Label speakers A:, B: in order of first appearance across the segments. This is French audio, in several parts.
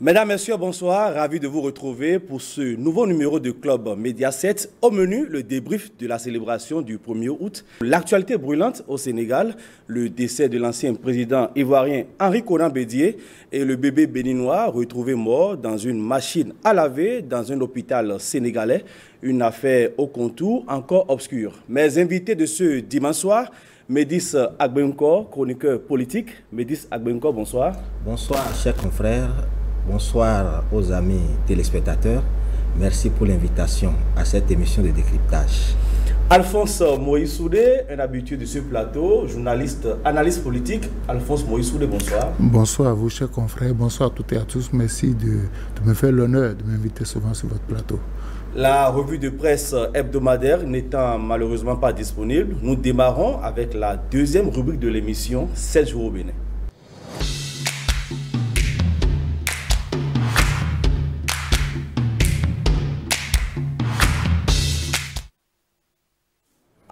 A: Mesdames, Messieurs, bonsoir. Ravi de vous retrouver pour ce nouveau numéro de Club Média 7. Au menu, le débrief de la célébration du 1er août. L'actualité brûlante au Sénégal, le décès de l'ancien président ivoirien Henri Konan Bédié et le bébé béninois retrouvé mort dans une machine à laver dans un hôpital sénégalais. Une affaire au contour encore obscure. Mes invités de ce dimanche soir, Médis Agbenkor, chroniqueur politique. Médis Agbenkor, bonsoir.
B: Bonsoir, chers confrères. Bonsoir aux amis téléspectateurs. Merci pour l'invitation à cette émission de décryptage.
A: Alphonse Moïse Soudé, un habitué de ce plateau, journaliste, analyste politique. Alphonse Moïse Soudé, bonsoir.
C: Bonsoir à vous, chers confrères. Bonsoir à toutes et à tous. Merci de me faire l'honneur de m'inviter souvent sur votre plateau.
A: La revue de presse hebdomadaire n'étant malheureusement pas disponible, nous démarrons avec la deuxième rubrique de l'émission, 7 jours au Bénin.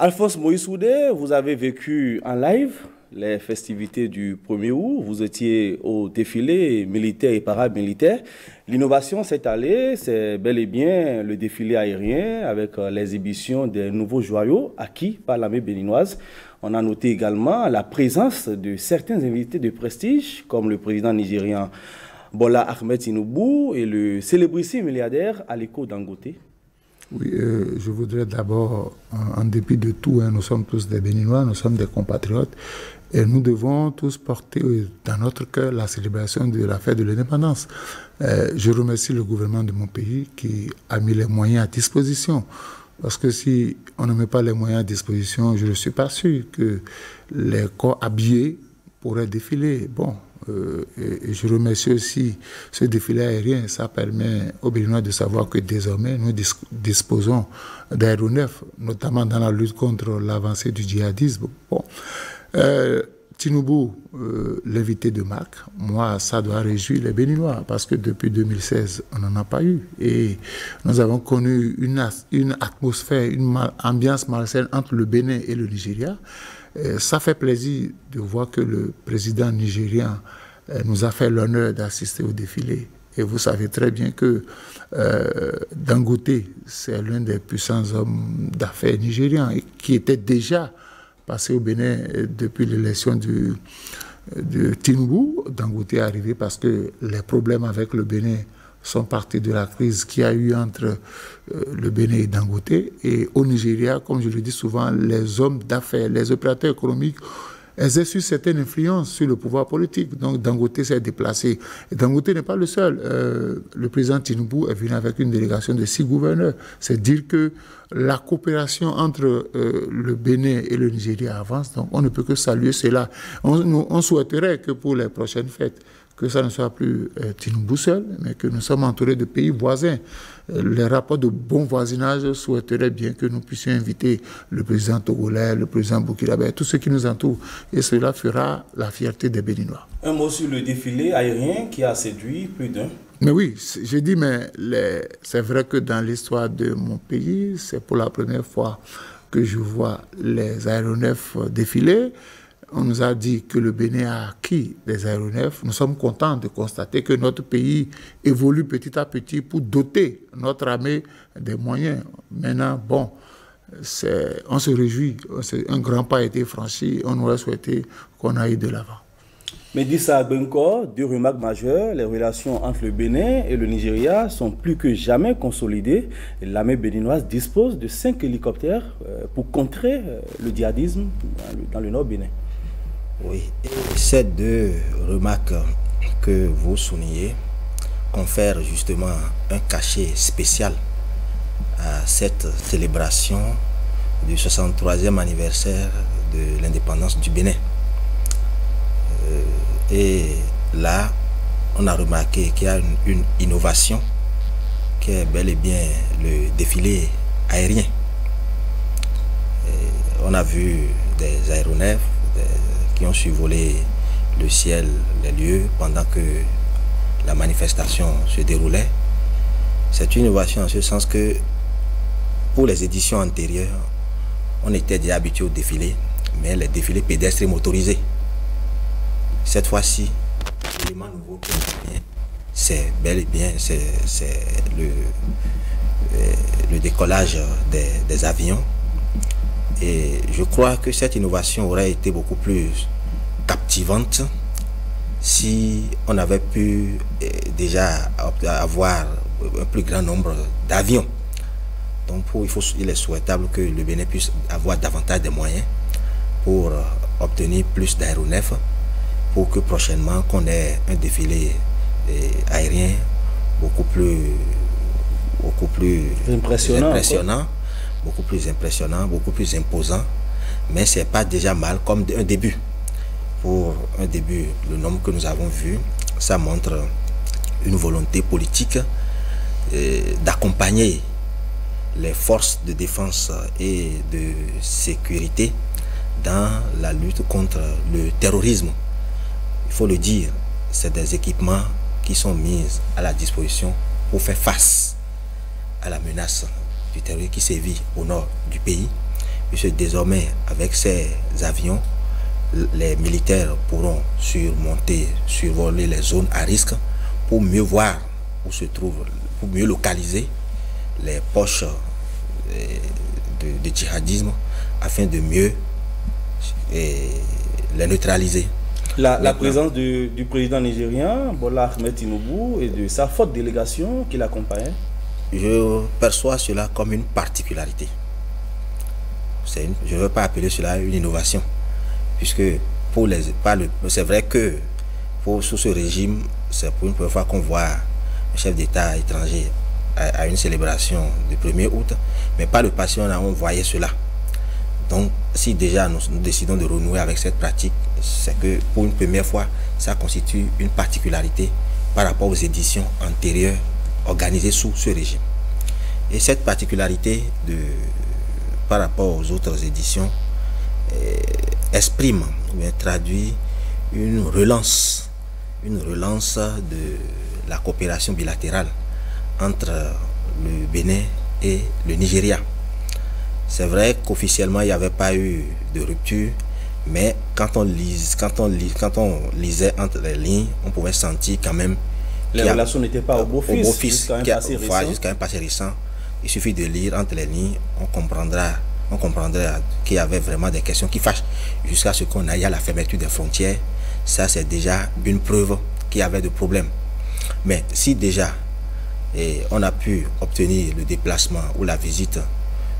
A: Alphonse Moïse Soudé, vous avez vécu en live les festivités du 1er août. Vous étiez au défilé militaire et paramilitaire. L'innovation cette année, c'est bel et bien le défilé aérien avec l'exhibition des nouveaux joyaux acquis par l'armée béninoise. On a noté également la présence de certains invités de prestige, comme le président nigérian Bola Ahmed Tinubu et le célébrissime milliardaire Aliko Dangote.
C: Oui, je voudrais d'abord, en dépit de tout, nous sommes tous des Béninois, nous sommes des compatriotes, et nous devons tous porter dans notre cœur la célébration de la fête de l'indépendance. Je remercie le gouvernement de mon pays qui a mis les moyens à disposition, parce que si on ne met pas les moyens à disposition, je ne suis pas sûr que les corps habillés pourraient défiler. Bon. Et je remercie aussi ce défilé aérien. Ça permet aux Béninois de savoir que désormais nous disposons d'aéronefs, notamment dans la lutte contre l'avancée du djihadisme. Bon. Tinubu, l'invité de marque, moi, ça doit réjouir les Béninois parce que depuis 2016, on n'en a pas eu. Et nous avons connu une atmosphère, une ambiance malsaine entre le Bénin et le Nigeria. Ça fait plaisir de voir que le président nigérien nous a fait l'honneur d'assister au défilé. Et vous savez très bien que Dangote, c'est l'un des puissants hommes d'affaires nigérians et qui était déjà passé au Bénin depuis l'élection de Tinubu. Dangote est arrivé parce que les problèmes avec le Bénin sont partis de la crise qu'il y a eu entre le Bénin et Dangote. Et au Nigeria, comme je le dis souvent, les hommes d'affaires, les opérateurs économiques exercent une certaine influence sur le pouvoir politique. Donc Dangote s'est déplacé. Et Dangote n'est pas le seul. Le président Tinubu est venu avec une délégation de 6 gouverneurs. C'est dire que la coopération entre le Bénin et le Nigeria avance. Donc on ne peut que saluer cela. On souhaiterait que pour les prochaines fêtes, que ça ne soit plus Tinubu seul, mais que nous sommes entourés de pays voisins. Les rapports de bon voisinage souhaiteraient bien que nous puissions inviter le président togolais, le président burkinabé, tous ceux qui nous entourent. Et cela fera la fierté des Béninois.
A: Un mot sur le défilé aérien qui a séduit plus d'un.
C: Mais oui, j'ai dit, mais c'est vrai que dans l'histoire de mon pays, c'est pour la première fois que je vois les aéronefs défiler. On nous a dit que le Bénin a acquis des aéronefs. Nous sommes contents de constater que notre pays évolue petit à petit pour doter notre armée des moyens. Maintenant, bon, on se réjouit. Un grand pas a été franchi. On aurait souhaité qu'on aille de l'avant.
A: Médis Agbenkor, 2 remarques majeures. Les relations entre le Bénin et le Nigeria sont plus que jamais consolidées. L'armée béninoise dispose de 5 hélicoptères pour contrer le djihadisme dans le nord Bénin.
B: Oui, et ces 2 remarques que vous soulignez confèrent justement un cachet spécial à cette célébration du 63e anniversaire de l'indépendance du Bénin. Et là, on a remarqué qu'il y a une innovation qui est bel et bien le défilé aérien. Et on a vu des aéronefs qui ont survolé le ciel, les lieux, pendant que la manifestation se déroulait. C'est une innovation en ce sens que pour les éditions antérieures, on était déjà habitué au défilé, mais les défilés pédestres et motorisés. Cette fois-ci, l'élément nouveau qui vient, c'est bel et bien le décollage des avions. Et je crois que cette innovation aurait été beaucoup plus captivante si on avait pu déjà avoir un plus grand nombre d'avions. Donc il est souhaitable que le Bénin puisse avoir davantage de moyens pour obtenir plus d'aéronefs, pour que prochainement qu'on ait un défilé aérien beaucoup plus impressionnant, beaucoup plus impressionnant, beaucoup plus imposant. Mais c'est pas déjà mal comme un début. Pour un début, le nombre que nous avons vu, ça montre une volonté politique d'accompagner les forces de défense et de sécurité dans la lutte contre le terrorisme. Il faut le dire, c'est des équipements qui sont mis à la disposition pour faire face à la menace du terrorisme qui sévit au nord du pays. Puisque désormais, avec ces avions, les militaires pourront survoler les zones à risque pour mieux voir où se trouvent, pour mieux localiser les poches de djihadisme afin de mieux les neutraliser.
A: La présence du président nigérien, Bola Ahmed Tinubu, et de sa forte délégation qui l'accompagne,
B: je perçois cela comme une particularité. Je ne veux pas appeler cela une innovation, puisque c'est vrai que sous ce régime, c'est pour une première fois qu'on voit un chef d'État étranger à une célébration du 1er août, mais pas le passé, on voyait cela. Donc, si déjà nous décidons de renouer avec cette pratique, c'est que pour une première fois, ça constitue une particularité par rapport aux éditions antérieures organisées sous ce régime. Et cette particularité par rapport aux autres éditions exprime ou traduit une relance de la coopération bilatérale entre le Bénin et le Nigeria. C'est vrai qu'officiellement il n'y avait pas eu de rupture, mais quand on lisait entre les lignes, on pouvait sentir quand même
A: les relations n'étaient pas au beau fils jusqu'à
B: un passé récent. Il suffit de lire entre les lignes, on comprendra qu'il y avait vraiment des questions qui fâchent jusqu'à ce qu'on aille à la fermeture des frontières. Ça, c'est déjà une preuve qu'il y avait de problèmes. Mais si déjà on a pu obtenir le déplacement ou la visite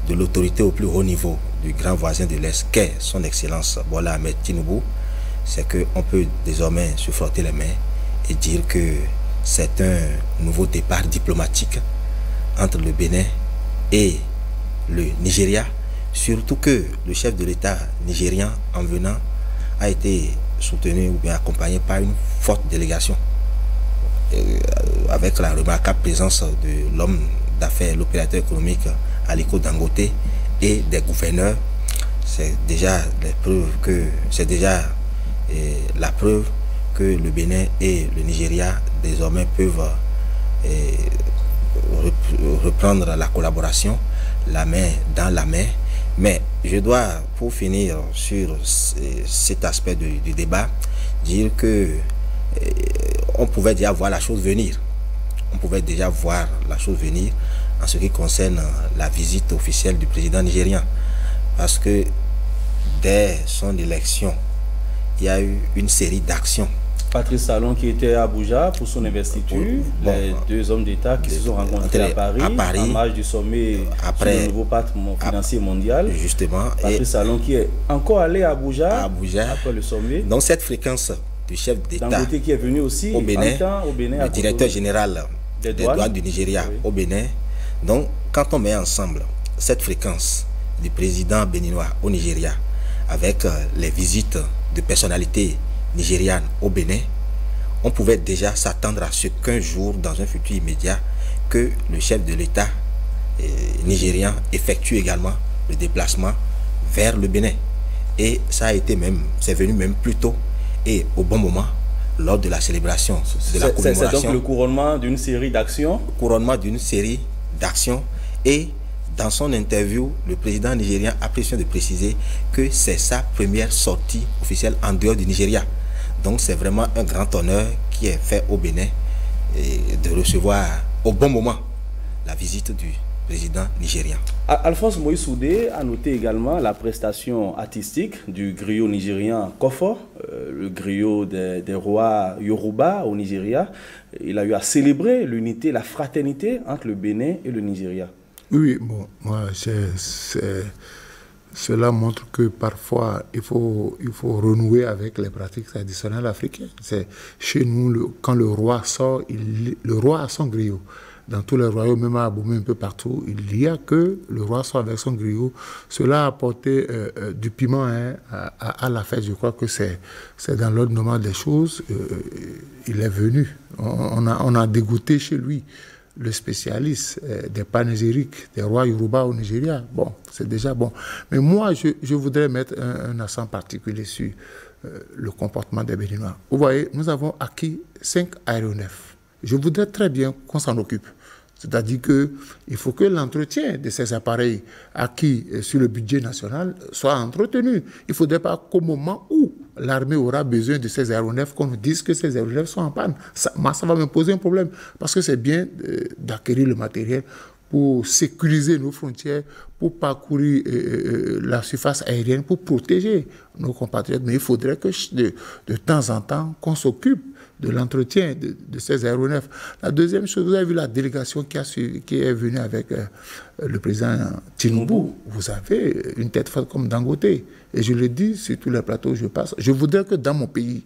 B: de l'autorité au plus haut niveau du grand voisin de l'Est, qu'est son Excellence Bola Ahmed Tinubu, c'est qu'on peut désormais se frotter les mains et dire que c'est un nouveau départ diplomatique entre le Bénin et le Nigeria, surtout que le chef de l'État nigérian en venant a été soutenu ou bien accompagné par une forte délégation avec la remarquable présence de l'homme d'affaires, l'opérateur économique Aliko Dangote et des gouverneurs. C'est déjà la preuve que le Bénin et le Nigeria désormais peuvent reprendre la collaboration, la main dans la main. Mais je dois, pour finir sur cet aspect du débat, dire que on pouvait déjà voir la chose venir. On pouvait déjà voir la chose venir en ce qui concerne la visite officielle du président nigérien. Parce que dès son élection, il y a eu une série d'actions.
A: Patrice Talon qui était à Abuja pour son investiture, les deux hommes d'État qui se sont rencontrés à Paris en marge du sommet sur le nouveau pacte financier mondial.
B: Justement.
A: Patrice Talon qui est encore allé à Abuja après le sommet.
B: Donc cette fréquence du chef d'État
A: Dangote qui est venu aussi
B: au Bénin, le directeur général des douanes du Nigeria au Bénin. Donc quand on met ensemble cette fréquence du président béninois au Nigeria avec les visites de personnalités nigériane au Bénin, on pouvait déjà s'attendre à ce qu'un jour, dans un futur immédiat, que le chef de l'État nigérian effectue également le déplacement vers le Bénin. Et ça a été c'est venu même plus tôt et au bon moment lors de la célébration de la commémoration.
A: C'est donc le couronnement d'une série d'actions.
B: Couronnement d'une série d'actions. Et dans son interview, le président nigérien a pris soin de préciser que c'est sa première sortie officielle en dehors du Nigeria. Donc c'est vraiment un grand honneur qui est fait au Bénin et de recevoir au bon moment la visite du président nigérian.
A: Alphonse Moïse Soudé a noté également la prestation artistique du griot nigérian Kofo, le griot des rois Yoruba au Nigeria. Il a eu à célébrer l'unité, la fraternité entre le Bénin et le Nigeria.
C: Oui, bon, moi, cela montre que parfois, il faut renouer avec les pratiques traditionnelles africaines. Chez nous, quand le roi sort, le roi a son griot. Dans tous les royaumes, même à Aboumé, un peu partout, il y a que le roi sort avec son griot. Cela a apporté du piment à la fête. Je crois que c'est dans l'ordre normal des choses. Il est venu. On a dégoûté chez lui le spécialiste des panégyriques, des rois Yoruba au Nigeria. Bon, c'est déjà bon. Mais moi, je voudrais mettre un accent particulier sur le comportement des Béninois. Vous voyez, nous avons acquis 5 aéronefs. Je voudrais très bien qu'on s'en occupe. C'est-à-dire qu'il faut que l'entretien de ces appareils acquis sur le budget national soit entretenu. Il ne faudrait pas qu'au moment où l'armée aura besoin de ces aéronefs, qu'on nous dise que ces aéronefs sont en panne. Ça va me poser un problème. Parce que c'est bien d'acquérir le matériel pour sécuriser nos frontières, pour parcourir la surface aérienne, pour protéger nos compatriotes. Mais il faudrait que de temps en temps, qu'on s'occupe de l'entretien de ces aéronefs. La deuxième chose, vous avez vu la délégation qui est venue avec le président Tinubu. Vous avez une tête forte comme Dangote. Et je le dis sur tous les plateaux où je passe. Je voudrais que dans mon pays,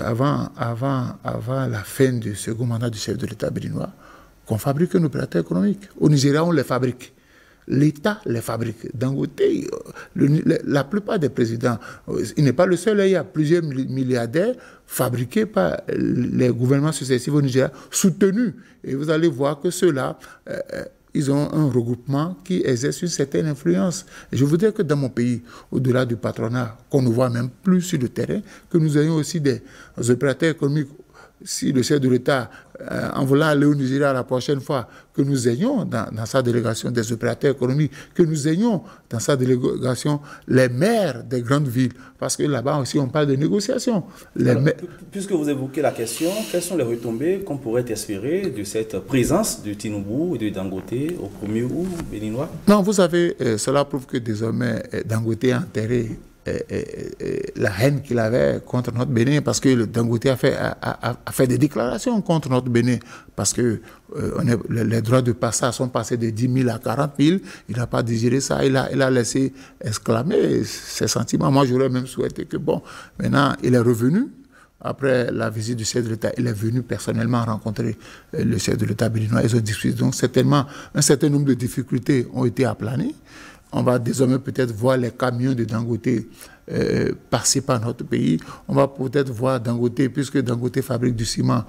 C: avant la fin du second mandat du chef de l'État béninois, qu'on fabrique nos opérateurs économiques. Au Nigeria, on les fabrique. L'État les fabrique. Dangote, la plupart des présidents, il n'est pas le seul, il y a plusieurs milliardaires fabriqués par les gouvernements successifs au Nigeria, soutenus. Et vous allez voir que ceux-là, ils ont un regroupement qui exerce une certaine influence. Et je voudrais que dans mon pays, au-delà du patronat, qu'on ne voit même plus sur le terrain, que nous ayons aussi des opérateurs économiques. Si le chef de l'État en voulant aller au Nigeria la prochaine fois, que nous ayons dans sa délégation des opérateurs économiques, que nous ayons dans sa délégation les maires des grandes villes, parce que là-bas aussi on parle de négociations.
A: Puisque vous évoquez la question, quelles sont les retombées qu'on pourrait espérer de cette présence de Tinubu et de Dangote au 1er août béninois?
C: Non, vous savez, cela prouve que désormais Dangote a enterré la haine qu'il avait contre notre Bénin, parce que le Dangote a fait des déclarations contre notre Bénin, parce que les droits de passage sont passés de 10 000 à 40 000, il n'a pas digéré ça, il a laissé exclamer ses sentiments. Moi, j'aurais même souhaité que, bon, maintenant, il est revenu. Après la visite du chef de l'État, il est venu personnellement rencontrer le chef de l'État béninois. Ils ont discuté. Donc, certainement, un certain nombre de difficultés ont été aplanées. On va désormais peut-être voir les camions de Dangote passer par notre pays. On va peut-être voir Dangote, puisque Dangote fabrique du ciment,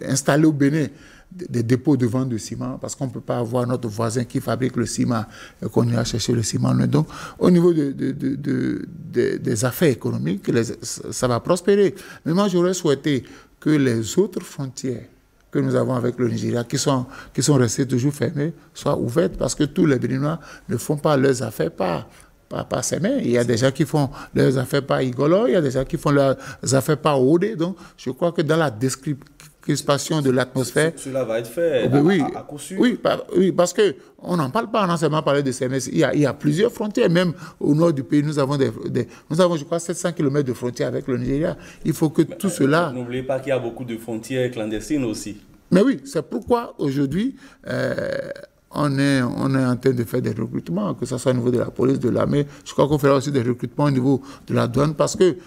C: installer au Bénin des dépôts de vente de ciment, parce qu'on ne peut pas avoir notre voisin qui fabrique le ciment et qu'on ira chercher le ciment. Donc, au niveau des affaires économiques, ça va prospérer. Mais moi, j'aurais souhaité que les autres frontières que nous avons avec le Nigeria, qui sont restées toujours fermées, soient ouvertes, parce que tous les Béninois ne font pas leurs affaires par ses mains. Il y a des gens qui font leurs affaires par Igolo, il y a des gens qui font leurs affaires par Odé. Donc, je crois que dans la description de l'atmosphère...
A: Cela va être fait à coup sûr.
C: Oui, parce qu'on n'en parle pas, on a seulement parlé de CMS. Il y a plusieurs frontières, même au nord du pays, nous avons, je crois, 700 km de frontières avec le Nigeria. Il faut que tout cela...
A: N'oubliez pas qu'il y a beaucoup de frontières clandestines aussi.
C: Mais oui, c'est pourquoi aujourd'hui... on est en train de faire des recrutements, que ce soit au niveau de la police, de l'armée. Je crois qu'on fera aussi des recrutements au niveau de la douane, parce que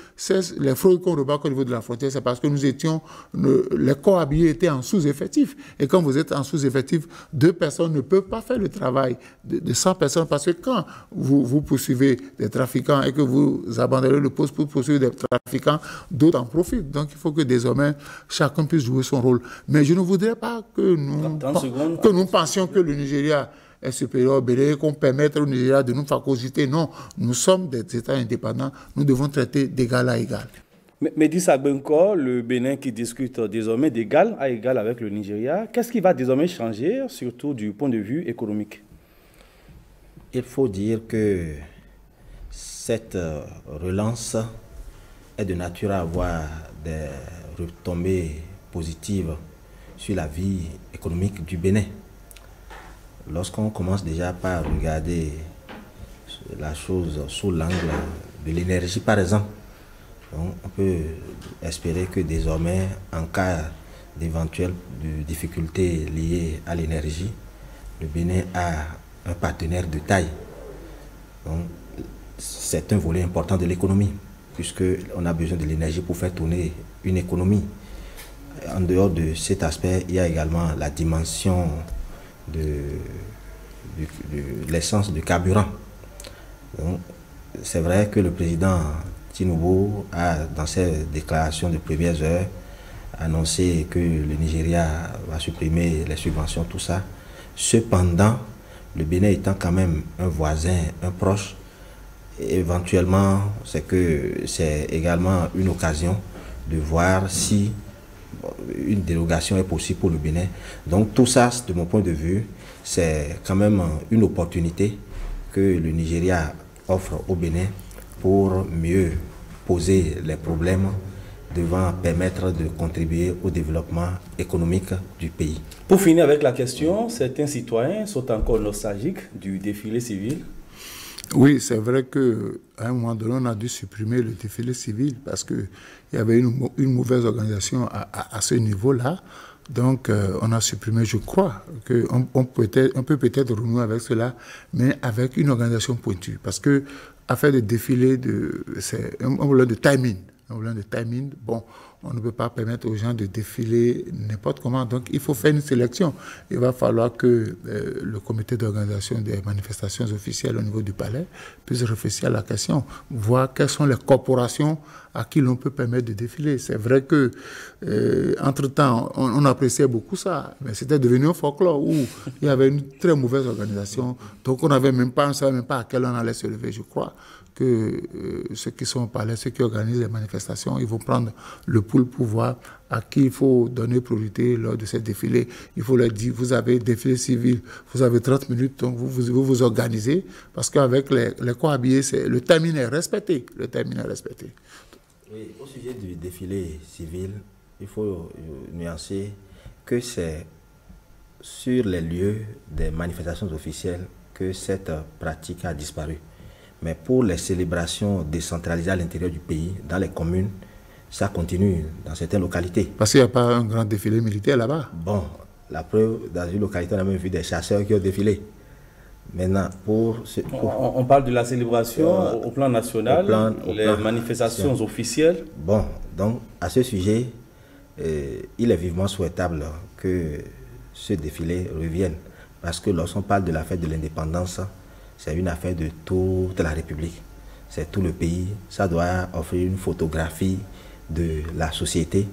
C: les fraudes qu'on remarque au niveau de la frontière, c'est parce que les corps habillés étaient en sous-effectif. Et quand vous êtes en sous-effectif, 2 personnes ne peuvent pas faire le travail de 100 personnes, parce que quand vous poursuivez des trafiquants et que vous abandonnez le poste pour poursuivre des trafiquants, d'autres en profitent. Donc il faut que désormais, chacun puisse jouer son rôle. Mais je ne voudrais pas que nous pensions que le Nigeria est supérieur au Bénin, qu'on permette au Nigeria de nous phagocyter. Non, nous sommes des États indépendants, nous devons traiter d'égal à égal.
A: Mais dit Benko, le Bénin qui discute désormais d'égal à égal avec le Nigeria, qu'est-ce qui va désormais changer, surtout du point de vue économique?
B: Il faut dire que cette relance est de nature à avoir des retombées positive sur la vie économique du Bénin. Lorsqu'on commence déjà par regarder la chose sous l'angle de l'énergie, par exemple, donc on peut espérer que désormais, en cas d'éventuelles difficultés liées à l'énergie, le Bénin a un partenaire de taille. C'est un volet important de l'économie, puisqu'on a besoin de l'énergie pour faire tourner une économie. En dehors de cet aspect, il y a également la dimension de l'essence de carburant. C'est vrai que le président Tinubu a, dans ses déclarations de premières heures, annoncé que le Nigeria va supprimer les subventions, tout ça. Cependant, le Bénin étant quand même un voisin, un proche, éventuellement, c'est également une occasion de voir si une dérogation est possible pour le Bénin. Donc tout ça, de mon point de vue, c'est quand même une opportunité que le Nigeria offre au Bénin pour mieux poser les problèmes devant permettre de contribuer au développement économique du pays.
A: Pour finir avec la question, certains citoyens sont encore nostalgiques du défilé civil.
C: Oui, c'est vrai qu'à un moment donné, on a dû supprimer le défilé civil parce qu'il y avait une mauvaise organisation à ce niveau-là. Donc, on a supprimé, je crois, qu'on peut peut-être renouer avec cela, mais avec une organisation pointue. Parce que affaire de défilé, c'est un problème de timing. Un problème de timing, bon, on ne peut pas permettre aux gens de défiler n'importe comment. Donc, il faut faire une sélection. Il va falloir que le comité d'organisation des manifestations officielles au niveau du palais puisse réfléchir à la question, voir quelles sont les corporations à qui l'on peut permettre de défiler. C'est vrai que, entre-temps, on appréciait beaucoup ça, mais c'était devenu un folklore où il y avait une très mauvaise organisation. Donc, on ne savait même pas à quelle heure on allait se lever, je crois que ceux qui sont au palais, ceux qui organisent les manifestations, ils vont prendre le pouls pour voir à qui il faut donner priorité lors de ces défilés. Il faut leur dire, vous avez défilé civil, vous avez 30 minutes, donc vous organisez, parce qu'avec les corps habillés, le timing est respecté. Le timing est respecté.
B: Oui, au sujet du défilé civil, il faut nuancer que c'est sur les lieux des manifestations officielles que cette pratique a disparu. Mais pour les célébrations décentralisées à l'intérieur du pays, dans les communes, ça continue dans certaines localités.
C: Parce qu'il n'y a pas un grand défilé militaire là-bas.
B: Bon, la preuve, dans une localité, on a même vu des chasseurs qui ont défilé. Maintenant,
A: on parle de la célébration au plan national, les manifestations officielles.
B: Bon, donc à ce sujet, il est vivement souhaitable que ce défilé revienne. Parce que lorsqu'on parle de la fête de l'indépendance, c'est une affaire de toute la République. C'est tout le pays. Ça doit offrir une photographie de la société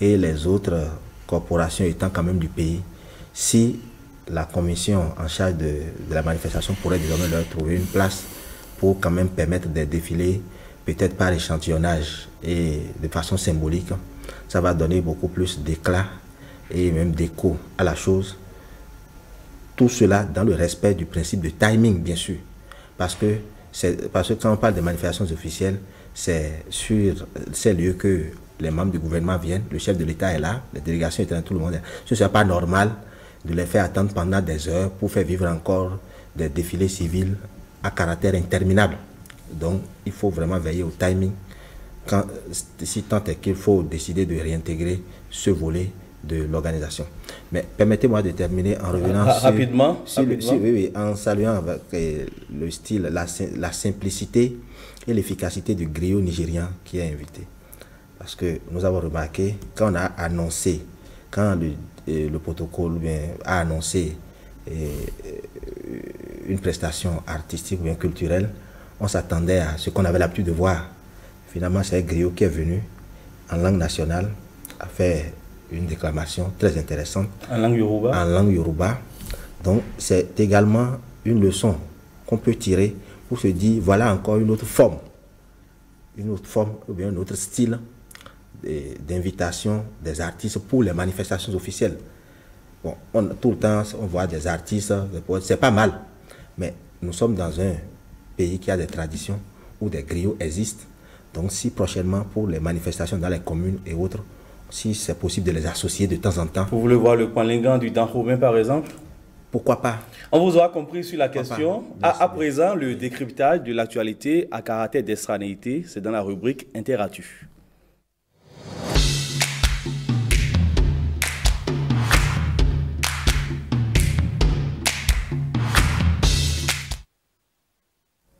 B: et les autres corporations étant quand même du pays. Si la commission en charge de la manifestation pourrait désormais leur trouver une place pour quand même permettre des défilés, peut-être par échantillonnage et de façon symbolique, ça va donner beaucoup plus d'éclat et même d'écho à la chose. Tout cela dans le respect du principe de timing, bien sûr. Parce que quand on parle des manifestations officielles, c'est sur ces lieux que les membres du gouvernement viennent, le chef de l'État est là, les délégations étaient là, tout le monde est là. Ce n'est pas normal de les faire attendre pendant des heures pour faire vivre encore des défilés civils à caractère interminable. Donc, il faut vraiment veiller au timing, si tant est qu'il faut décider de réintégrer ce volet de l'organisation. Mais permettez-moi de terminer en revenant
A: rapidement,
B: en saluant avec le style, la simplicité et l'efficacité du griot nigérian qui est invité. Parce que nous avons remarqué, quand on a annoncé, quand le protocole a annoncé une prestation artistique ou bien culturelle, on s'attendait à ce qu'on avait l'habitude de voir. Finalement, c'est un griot qui est venu en langue nationale, a fait une déclamation très intéressante.
A: En langue yoruba.
B: En langue yoruba. Donc, c'est également une leçon qu'on peut tirer pour se dire, voilà encore une autre forme ou bien un autre style d'invitation des artistes pour les manifestations officielles. Bon, tout le temps, on voit des artistes, des poètes, c'est pas mal. Mais nous sommes dans un pays qui a des traditions où des griots existent. Donc, si prochainement, pour les manifestations dans les communes et autres, si c'est possible de les associer de temps en temps.
A: Vous voulez voir le Kwanlingan du Dahomey par exemple?
B: Pourquoi pas?
A: On vous aura compris sur la question. À présent, le décryptage de l'actualité à caractère d'extranéité, c'est dans la rubrique Interactu.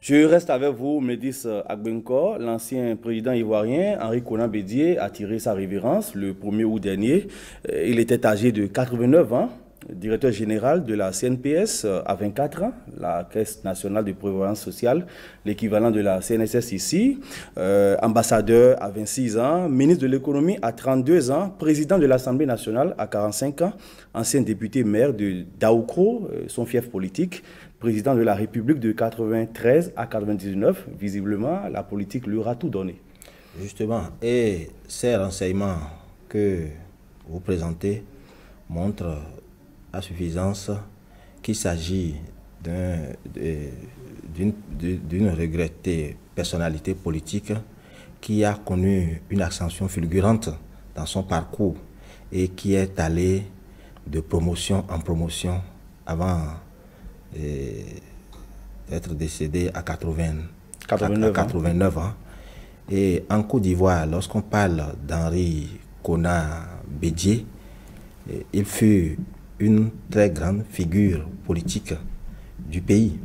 A: Je reste avec vous, Médis Agbenkor. L'ancien président ivoirien Henri Konan Bédié a tiré sa révérence le 1er août dernier. Il était âgé de 89 ans, directeur général de la CNPS à 24 ans, la Caisse nationale de prévoyance sociale, l'équivalent de la CNSS ici, ambassadeur à 26 ans, ministre de l'économie à 32 ans, président de l'Assemblée nationale à 45 ans, ancien député maire de Daoukro, son fief politique, président de la République de 93 à 99, visiblement, la politique lui aura tout donné.
B: Justement, et ces renseignements que vous présentez montrent à suffisance qu'il s'agit d'une regrettée personnalité politique qui a connu une ascension fulgurante dans son parcours et qui est allée de promotion en promotion avant d'être décédé à 89 ans. Et en Côte d'Ivoire, lorsqu'on parle d'Henri Konan Bédié, il fut une très grande figure politique du pays.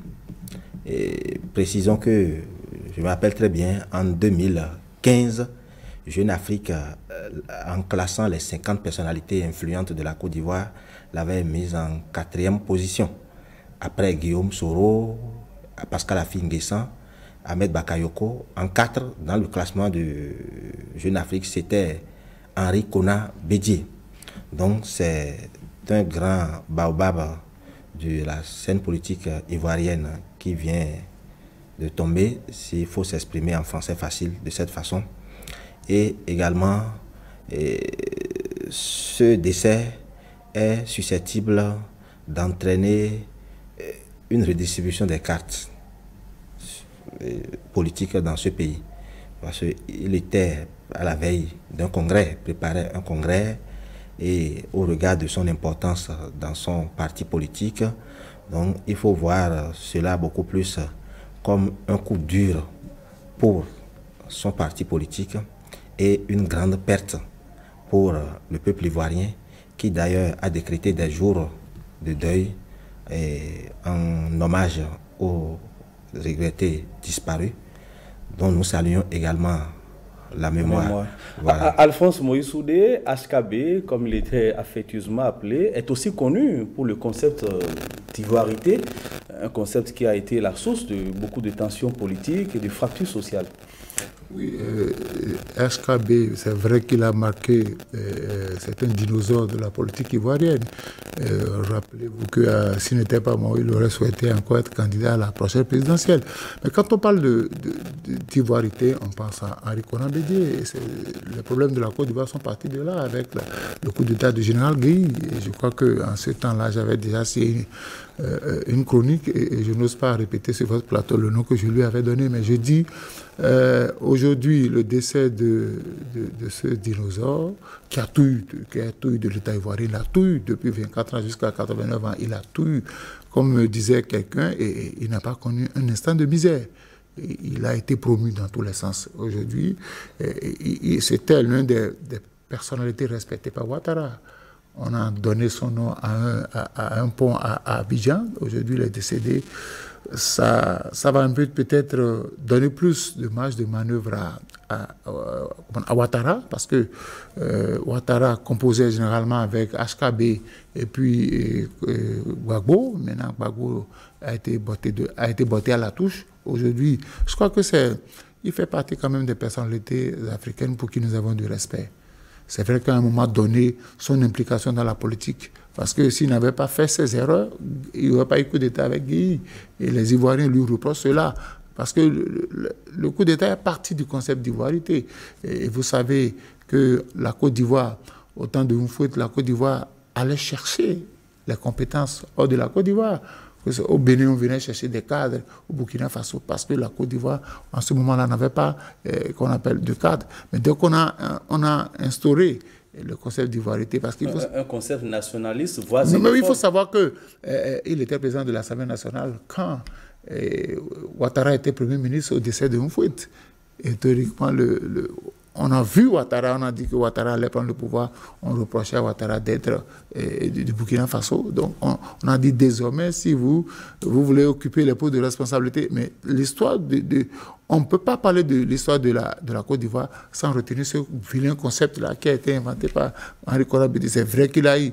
B: Et précisons que, je me rappelle très bien, en 2015, Jeune Afrique, en classant les 50 personnalités influentes de la Côte d'Ivoire, l'avait mise en 4e position. Après Guillaume Soro, Pascal Affi-N'Guessan, Ahmed Bakayoko, en 4 dans le classement de Jeune Afrique, c'était Henri Konan Bédié. Donc c'est un grand baobab de la scène politique ivoirienne qui vient de tomber, s'il faut s'exprimer en français facile de cette façon. Et également, ce décès est susceptible d'entraîner une redistribution des cartes politiques dans ce pays. Parce qu'il était à la veille d'un congrès, préparait un congrès, et au regard de son importance dans son parti politique, donc il faut voir cela beaucoup plus comme un coup dur pour son parti politique et une grande perte pour le peuple ivoirien qui d'ailleurs a décrété des jours de deuil et en hommage aux regrettés disparus, dont nous saluons également la mémoire.
A: Voilà. Alphonse Moïse Soudé, HKB, comme il était affectueusement appelé, est aussi connu pour le concept d'ivoirité, un concept qui a été la source de beaucoup de tensions politiques et de fractures sociales.
C: Oui, HKB, c'est vrai qu'il a marqué certains dinosaures de la politique ivoirienne. Rappelez-vous que s'il n'était pas mort, il aurait souhaité encore être candidat à la prochaine présidentielle. Mais quand on parle d'ivoirité, on pense à Henri Konan Bédié. Les problèmes de la Côte d'Ivoire sont partis de là avec le coup d'état du général Guéhi. Et je crois qu'en ce temps-là, j'avais déjà signé une chronique et je n'ose pas répéter sur votre plateau le nom que je lui avais donné, mais je dis aujourd'hui le décès de ce dinosaure qui a tout eu de l'État ivoirien, il a tout eu depuis 24 ans jusqu'à 89 ans, il a tout eu, comme me disait quelqu'un, et il n'a pas connu un instant de misère. Il a été promu dans tous les sens. Aujourd'hui, c'était l'une des personnalités respectées par Ouattara. On a donné son nom à un pont à Abidjan. Aujourd'hui, il est décédé. Ça va un peu peut-être donner plus de marge de manœuvre à Ouattara, parce que Ouattara composait généralement avec HKB et puis Gbagbo. Maintenant, Gbagbo a été botté à la touche. Aujourd'hui, je crois que il fait partie quand même des personnalités africaines pour qui nous avons du respect. C'est vrai qu'à un moment donné, son implication dans la politique, parce que s'il n'avait pas fait ses erreurs, il n'y aurait pas eu coup d'État avec Guy. Et les Ivoiriens lui reprochent cela, parce que le coup d'État est parti du concept d'ivoirité. Et vous savez que la Côte d'Ivoire, au temps de Moufout, la Côte d'Ivoire allait chercher les compétences hors de la Côte d'Ivoire. Au Bénin, on venait chercher des cadres, au Burkina Faso, parce que la Côte d'Ivoire, en ce moment-là, n'avait pas qu'on appelle de cadres. Mais dès qu'on a instauré le concept d'ivoirité. Parce qu'il faut...
A: Un concept nationaliste, voire
C: mais il faut savoir qu'il était président de l'Assemblée nationale quand Ouattara était Premier ministre au décès de Mfouet. Et théoriquement, on a vu Ouattara, on a dit que Ouattara allait prendre le pouvoir, on reprochait à Ouattara d'être du Burkina Faso. Donc on a dit désormais, si vous voulez occuper les postes de responsabilité, mais l'histoire on ne peut pas parler de l'histoire de la Côte d'Ivoire sans retenir ce vilain concept-là qui a été inventé par Henri Konan Bédié. C'est vrai qu'il a eu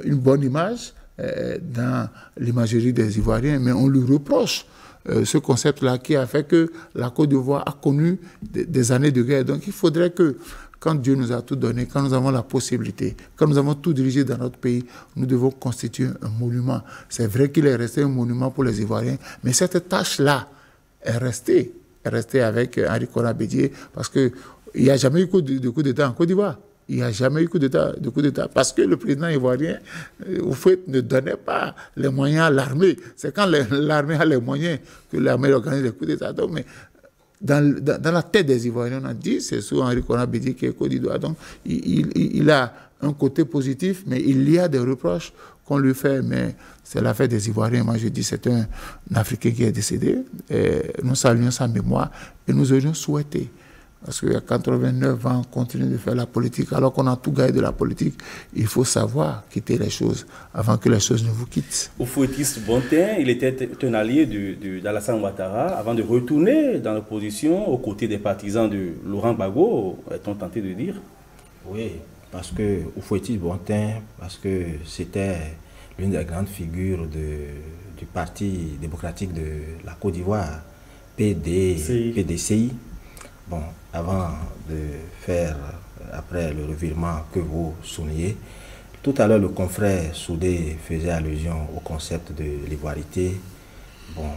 C: une bonne image dans l'imagerie des Ivoiriens, mais on lui reproche ce concept-là qui a fait que la Côte d'Ivoire a connu des années de guerre. Donc il faudrait que, quand Dieu nous a tout donné, quand nous avons la possibilité, quand nous avons tout dirigé dans notre pays, nous devons constituer un monument. C'est vrai qu'il est resté un monument pour les Ivoiriens, mais cette tâche-là est restée avec Henri Konan Bédié, parce qu'il n'y a jamais eu de coup d'État en Côte d'Ivoire. Il n'y a jamais eu de coup d'État parce que le président ivoirien, au fait, ne donnait pas les moyens à l'armée. C'est quand l'armée a les moyens que l'armée organise les coups d'État. Donc, mais dans la tête des Ivoiriens, on a dit, c'est sous Henri Konan Bédié qui est Côte d'Ivoire. Donc, il a un côté positif, mais il y a des reproches qu'on lui fait, mais c'est l'affaire des Ivoiriens. Moi, je dis, c'est un Africain qui est décédé. Et nous saluons sa mémoire et nous aurions souhaité. Parce qu'à 89 ans, on continue de faire la politique. Alors qu'on a tout gagné de la politique, il faut savoir quitter les choses avant que les choses ne vous quittent.
A: Oufouettiste Bontin, il était un allié d'Alassane Ouattara avant de retourner dans l'opposition aux côtés des partisans de Laurent Gbagbo, est-on tenté de dire?
B: Oui, parce que Oufouettiste Bontin, parce que c'était l'une des grandes figures du Parti démocratique de la Côte d'Ivoire, PDCI. Bon, avant de faire, après le revirement que vous soulignez, tout à l'heure le confrère Soudé faisait allusion au concept de l'ivoirité, bon,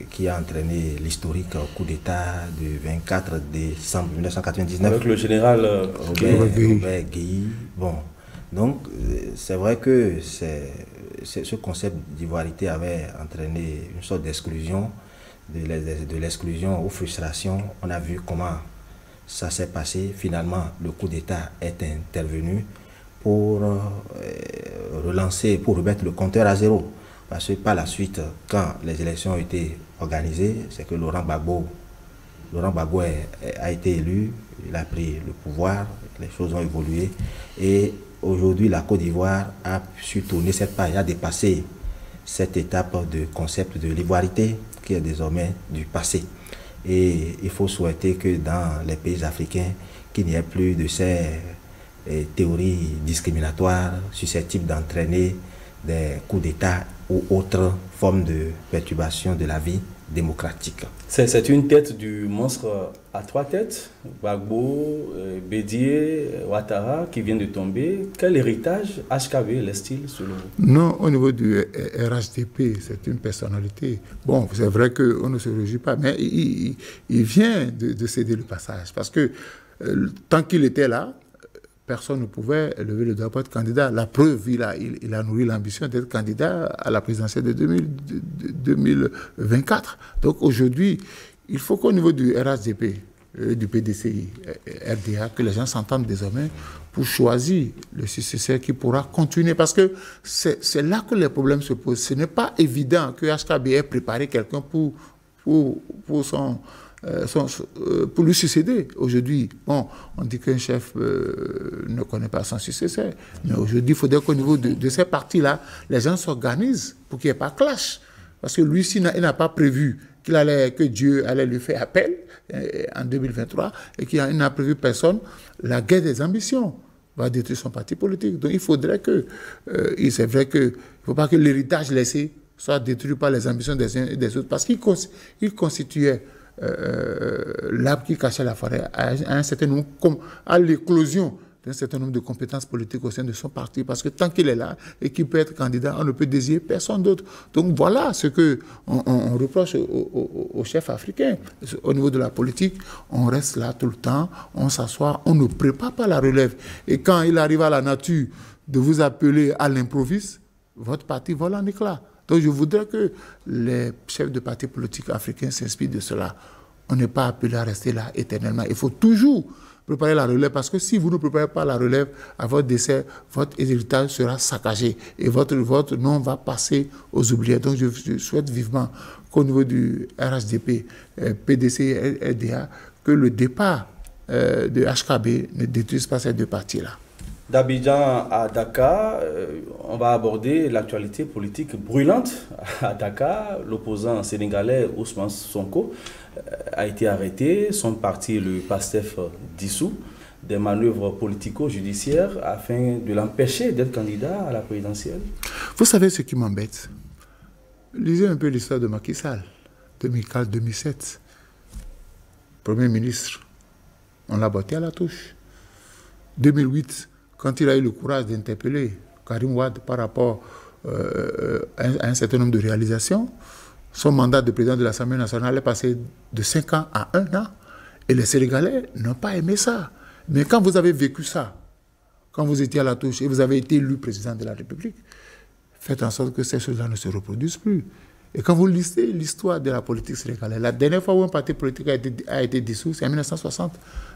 B: qui a entraîné l'historique coup d'État du 24 décembre 1999.
A: Avec le général
B: Robert Guéhi. Bon, donc c'est vrai que ce concept d'ivoirité avait entraîné une sorte d'exclusion, de l'exclusion aux frustrations. On a vu comment ça s'est passé. Finalement, le coup d'État est intervenu pour relancer, pour remettre le compteur à zéro. Parce que par la suite, quand les élections ont été organisées, c'est que Laurent Gbagbo a été élu, il a pris le pouvoir, les choses ont évolué. Et aujourd'hui, la Côte d'Ivoire a su tourner cette page, a dépassé cette étape de concept de l'ivoirité qui est désormais du passé. Et il faut souhaiter que dans les pays africains, qu'il n'y ait plus de ces théories discriminatoires susceptibles d'entraîner des coups d'État ou autres formes de perturbation de la vie démocratique.
A: C'est une tête du monstre à trois têtes, Gbagbo, Bédié, Ouattara, qui vient de tomber. Quel héritage HKB laisse-t-il selon vous?
C: Non, au niveau du RHDP, c'est une personnalité. Bon, c'est vrai qu'on ne se réjouit pas, mais il vient de céder le passage. Parce que tant qu'il était là, personne ne pouvait lever le doigt pour être candidat. La preuve, il a nourri l'ambition d'être candidat à la présidentielle de 2024. Donc aujourd'hui, il faut qu'au niveau du RHDP, du PDCI, RDA, que les gens s'entendent désormais pour choisir le successeur qui pourra continuer. Parce que c'est là que les problèmes se posent. Ce n'est pas évident que HKB ait préparé quelqu'un pour lui succéder. Aujourd'hui, bon, on dit qu'un chef ne connaît pas son successeur. Mais aujourd'hui, il faudrait qu'au niveau de ces partis-là, les gens s'organisent pour qu'il n'y ait pas de clash. Parce que lui, il n'a pas prévu que Dieu allait lui faire appel en 2023 et qu'il n'a prévu personne, la guerre des ambitions va détruire son parti politique. Donc il faudrait que, c'est vrai qu'il ne faut pas que l'héritage laissé soit détruit par les ambitions des uns et des autres, parce qu'il constituait l'arbre qui cachait la forêt à un certain nombre, comme à l'éclosion d'un certain nombre de compétences politiques au sein de son parti, parce que tant qu'il est là et qu'il peut être candidat, on ne peut désigner personne d'autre. Donc voilà ce qu'on reproche aux chefs africains. Au niveau de la politique, on reste là tout le temps, on s'assoit, on ne prépare pas la relève. Et quand il arrive à la nature de vous appeler à l'improviste, votre parti vole en éclats. Donc je voudrais que les chefs de partis politiques africains s'inspirent de cela. On n'est pas appelé à rester là éternellement. Il faut toujours préparer la relève, parce que si vous ne préparez pas la relève à votre décès, votre héritage sera saccagé et votre nom va passer aux oubliés. Donc je souhaite vivement qu'au niveau du RHDP, PDC et RDA, que le départ de HKB ne détruise pas ces deux parties-là.
A: D'Abidjan à Dakar, on va aborder l'actualité politique brûlante à Dakar. L'opposant sénégalais Ousmane Sonko a été arrêté, son parti, le PASTEF, dissous. Des manœuvres politico-judiciaires afin de l'empêcher d'être candidat à la présidentielle.
C: Vous savez ce qui m'embête? Lisez un peu l'histoire de Macky Sall, 2004-2007. Premier ministre, on l'a botté à la touche. 2008, quand il a eu le courage d'interpeller Karim Wade par rapport à un certain nombre de réalisations, son mandat de président de l'Assemblée nationale est passé de 5 ans à 1 an. Et les Sénégalais n'ont pas aimé ça. Mais quand vous avez vécu ça, quand vous étiez à la touche et vous avez été élu président de la République, faites en sorte que ces choses-là ne se reproduisent plus. Et quand vous lisez l'histoire de la politique sénégalaise, la dernière fois où un parti politique a été dissous, c'est en 1960,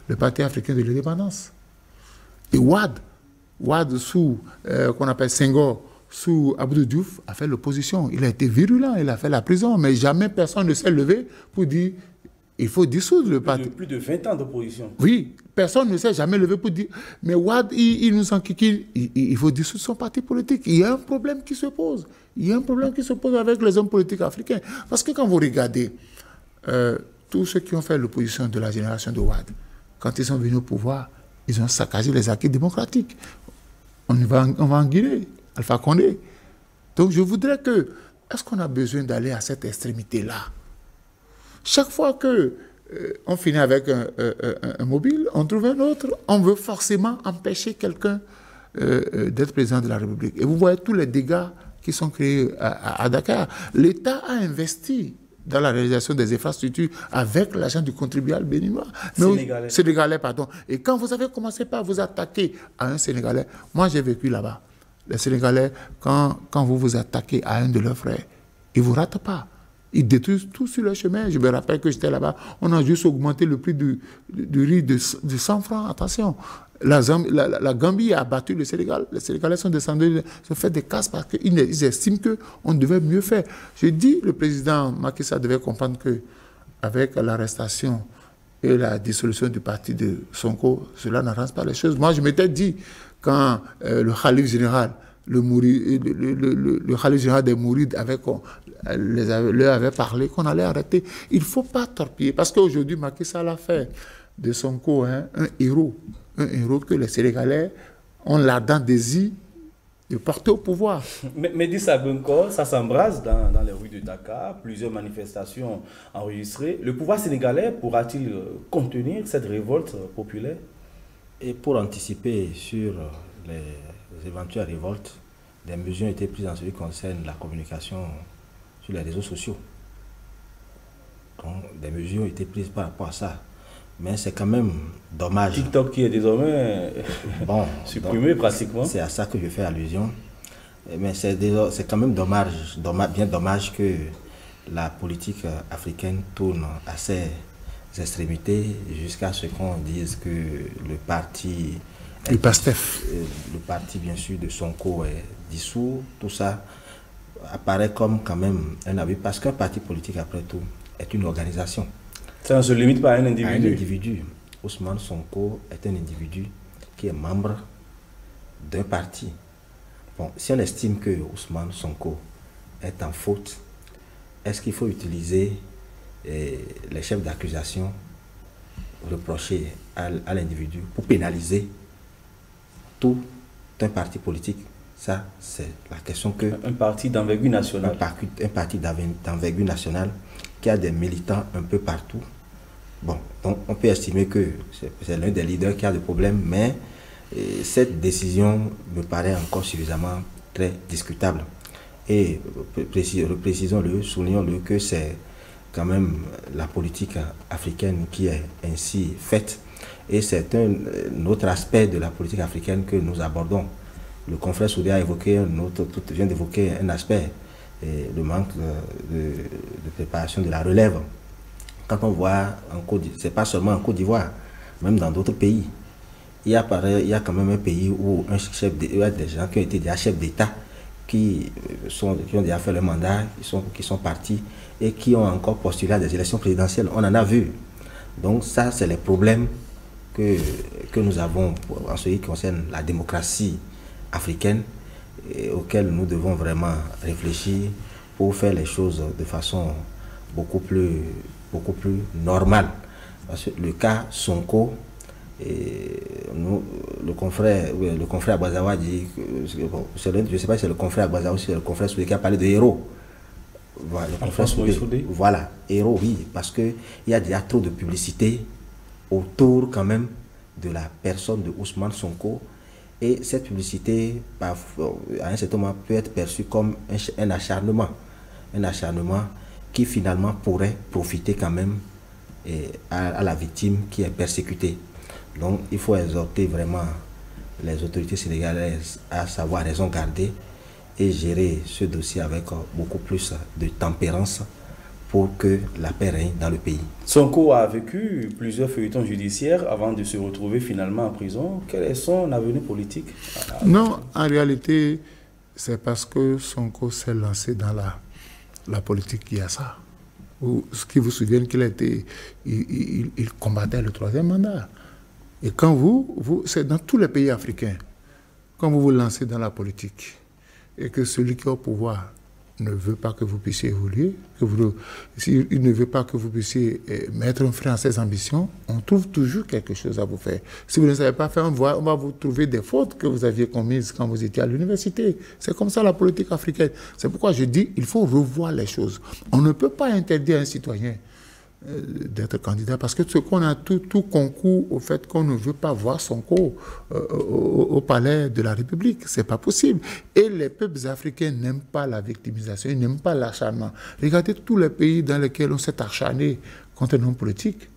C: le Parti africain de l'indépendance. Et Wade sous, qu'on appelle Senghor, sous Abdou Diouf, a fait l'opposition. Il a été virulent, il a fait la prison, mais jamais personne ne s'est levé pour dire il faut dissoudre le parti.
A: Plus de 20 ans d'opposition.
C: Oui, personne ne s'est jamais levé pour dire mais Wade, il nous enquiquine, il faut dissoudre son parti politique. Il y a un problème qui se pose. Il y a un problème qui se pose avec les hommes politiques africains. Parce que quand vous regardez tous ceux qui ont fait l'opposition de la génération de Wade, quand ils sont venus au pouvoir, ils ont saccagé les acquis démocratiques. On va en Guinée, Alpha Condé. Donc je voudrais que, est-ce qu'on a besoin d'aller à cette extrémité-là? Chaque fois qu'on finit avec un mobile, on trouve un autre. On veut forcément empêcher quelqu'un d'être président de la République. Et vous voyez tous les dégâts qui sont créés à Dakar. L'État a investi dans la réalisation des infrastructures avec l'argent du contribuable béninois. Sénégalais, pardon. Et quand vous avez commencé par vous attaquer à un Sénégalais, moi j'ai vécu là-bas. Les Sénégalais, quand vous vous attaquez à un de leurs frères, ils ne vous ratent pas. Ils détruisent tout sur le chemin. Je me rappelle que j'étais là-bas. On a juste augmenté le prix du riz de 100 francs. Attention. La Gambie a battu le Sénégal. Les Sénégalais sont descendus, ils ont fait des casses parce qu'ils estiment qu'on devait mieux faire. Je dis, le président Macky Sall devait comprendre qu'avec l'arrestation et la dissolution du parti de Sonko, cela n'arrange pas les choses. Moi, je m'étais dit, quand le Khalif général, le Khalif général des Mourides leur avait parlé qu'on allait arrêter. Il ne faut pas torpiller. Parce qu'aujourd'hui, Macky Sall a fait de Sonko un héros. Un héros que les Sénégalais ont l'ardent désir de porter au pouvoir.
A: Mais dis ça, Benko, ça s'embrase dans les rues de Dakar, plusieurs manifestations enregistrées. Le pouvoir sénégalais pourra-t-il contenir cette révolte populaire?
B: Et pour anticiper sur les éventuelles révoltes, des mesures ont été prises en ce qui concerne la communication sur les réseaux sociaux. Donc, des mesures ont été prises par rapport à ça. Mais c'est quand même dommage.
A: TikTok qui est désormais supprimé pratiquement. C'est
B: à ça que je fais allusion. Mais c'est quand même dommage, bien dommage que la politique africaine tourne à ses extrémités jusqu'à ce qu'on dise que le parti...
C: Le PASTEF.
B: Le parti, bien sûr, de Sonko est dissous. Tout ça apparaît comme quand même un abus. Parce qu'un parti politique, après tout, est une organisation.
A: Ça ne se limite pas à un individu.
B: Un individu. Ousmane Sonko est un individu qui est membre d'un parti. Bon, si on estime que Ousmane Sonko est en faute, est-ce qu'il faut utiliser les chefs d'accusation reprochés à l'individu pour pénaliser tout un parti politique? Ça, c'est la question que...
A: Un parti d'envergure nationale.
B: Un parti d'envergure nationale qui a des militants un peu partout. Bon, donc on peut estimer que c'est l'un des leaders qui a des problèmes, mais cette décision me paraît encore suffisamment très discutable. Et précisons-le, soulignons-le que c'est quand même la politique africaine qui est ainsi faite. Et c'est un autre aspect de la politique africaine que nous abordons. Le confrère Soudé a évoqué vient d'évoquer un aspect, le manque de préparation de la relève. Quand on voit, c'est pas seulement en Côte d'Ivoire, même dans d'autres pays. Il y a quand même un pays où il y a des gens qui ont été déjà chefs d'État, qui ont déjà fait le mandat, qui sont partis et qui ont encore postulé à des élections présidentielles. On en a vu. Donc ça, c'est les problèmes que nous avons en ce qui concerne la démocratie africaine et auxquels nous devons vraiment réfléchir pour faire les choses de façon beaucoup plus normale. Parce que le cas Sonko, le confrère Agbazawa dit, je ne sais pas si c'est le confrère Agbazawa ou si c'est le confrère Soudé qui a parlé de héros. Voilà, le confrère Soudé. Voilà, héros, oui, parce qu'il y a déjà trop de publicité autour quand même de la personne de Ousmane Sonko. Et cette publicité, à un certain moment, peut être perçue comme un acharnement. Un acharnement qui finalement pourrait profiter quand même à la victime qui est persécutée. Donc il faut exhorter vraiment les autorités sénégalaises à savoir raison garder et gérer ce dossier avec beaucoup plus de tempérance pour que la paix règne dans le pays.
A: Sonko a vécu plusieurs feuilletons judiciaires avant de se retrouver finalement en prison. Quel est son avenir politique?
C: Non, en réalité, c'est parce que Sonko s'est lancé dans la politique qu'il y a ça. Ce qui vous souvient il combattait le 3e mandat. Et quand c'est dans tous les pays africains, quand vous vous lancez dans la politique et que celui qui est au pouvoir ne veut pas que vous puissiez évoluer, s'il ne veut pas que vous puissiez mettre un frein à ses ambitions, on trouve toujours quelque chose à vous faire. Si vous ne savez pas faire, on va vous trouver des fautes que vous aviez commises quand vous étiez à l'université. C'est comme ça la politique africaine. C'est pourquoi je dis qu'il faut revoir les choses. On ne peut pas interdire à un citoyen d'être candidat parce que ce qu'on a tout concourt au fait qu'on ne veut pas voir Sonko au palais de la République. C'est pas possible. Et les peuples africains n'aiment pas la victimisation, ils n'aiment pas l'acharnement. Regardez tous les pays dans lesquels on s'est acharné contre un homme politique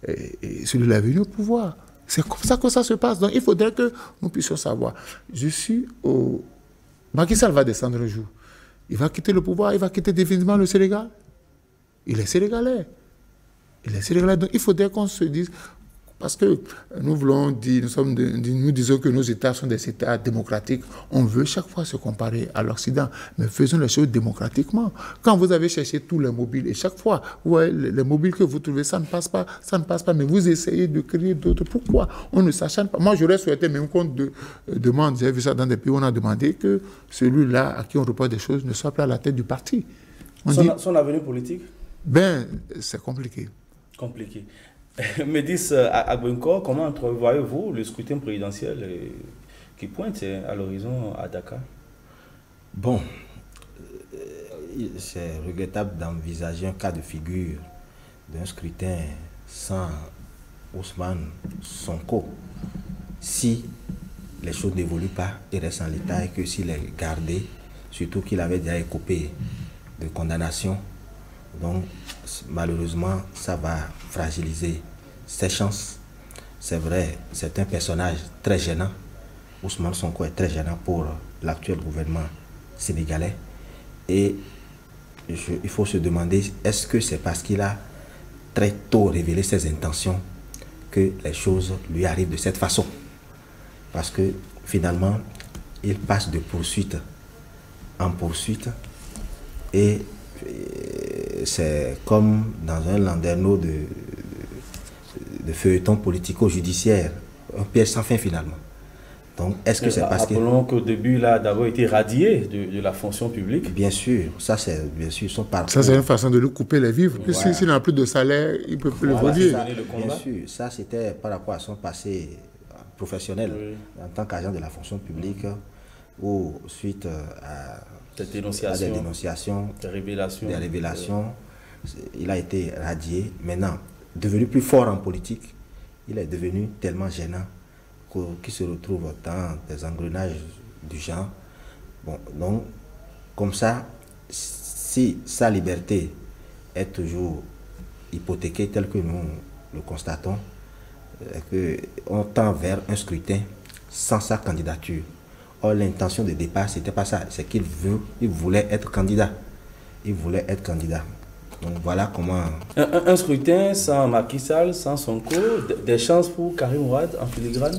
C: et celui là est venu au pouvoir. C'est comme ça que ça se passe. Donc il faudrait que nous puissions savoir. Macky Sall va descendre un jour. Il va quitter le pouvoir, il va quitter définitivement le Sénégal. Il est sénégalais. Donc il faudrait qu'on se dise, parce que nous voulons dire, nous disons que nos États sont des États démocratiques. On veut chaque fois se comparer à l'Occident, mais faisons les choses démocratiquement. Quand vous avez cherché tous les mobiles, et chaque fois, les mobiles que vous trouvez, ça ne passe pas, mais vous essayez de créer d'autres. Pourquoi on ne s'acharne pas? Moi, j'aurais souhaité même qu'on demande, j'ai vu ça dans des pays où on a demandé que celui-là, à qui on reporte des choses, ne soit pas à la tête du parti.
A: Son avenir politique?
C: C'est compliqué.
A: Compliqué. Médis Agbenko, comment entrevoyez-vous le scrutin présidentiel qui pointe à l'horizon à Dakar?
B: Bon, c'est regrettable d'envisager un cas de figure d'un scrutin sans Ousmane Sonko si les choses n'évoluent pas et restent en l'état et que s'il est gardé, surtout qu'il avait déjà écopé de condamnation. Donc, malheureusement, ça va fragiliser ses chances. C'est vrai, c'est un personnage très gênant. Ousmane Sonko est très gênant pour l'actuel gouvernement sénégalais. Et il faut se demander, est-ce que c'est parce qu'il a très tôt révélé ses intentions que les choses lui arrivent de cette façon? Parce que finalement, il passe de poursuite en poursuite et c'est comme dans un landerneau de feuilleton politico-judiciaire, un piège sans fin finalement. Donc, est-ce que c'est parce que...
A: Rappelons qu'au début, il a d'abord été radié de la fonction publique.
B: Bien sûr, ça c'est bien sûr son parcours.
C: Ça c'est une façon de lui couper les vivres. Voilà. S'il n'a plus de salaire, il ne peut plus le valider.
B: Bien sûr, ça c'était par rapport à son passé professionnel en tant qu'agent de la fonction publique ou suite à des dénonciations, des révélations. Il a été radié. Maintenant, devenu plus fort en politique, il est devenu tellement gênant qu'il se retrouve dans des engrenages du genre. Bon, donc, comme ça, si sa liberté est toujours hypothéquée telle que nous le constatons, qu'on tend vers un scrutin sans sa candidature. Or, l'intention de départ, c'était pas ça. C'est qu'il voulait être candidat. Il voulait être candidat. Donc voilà comment...
A: Un scrutin sans Macky Sall, sans Sonko, des chances pour Karim Wade en filigrane?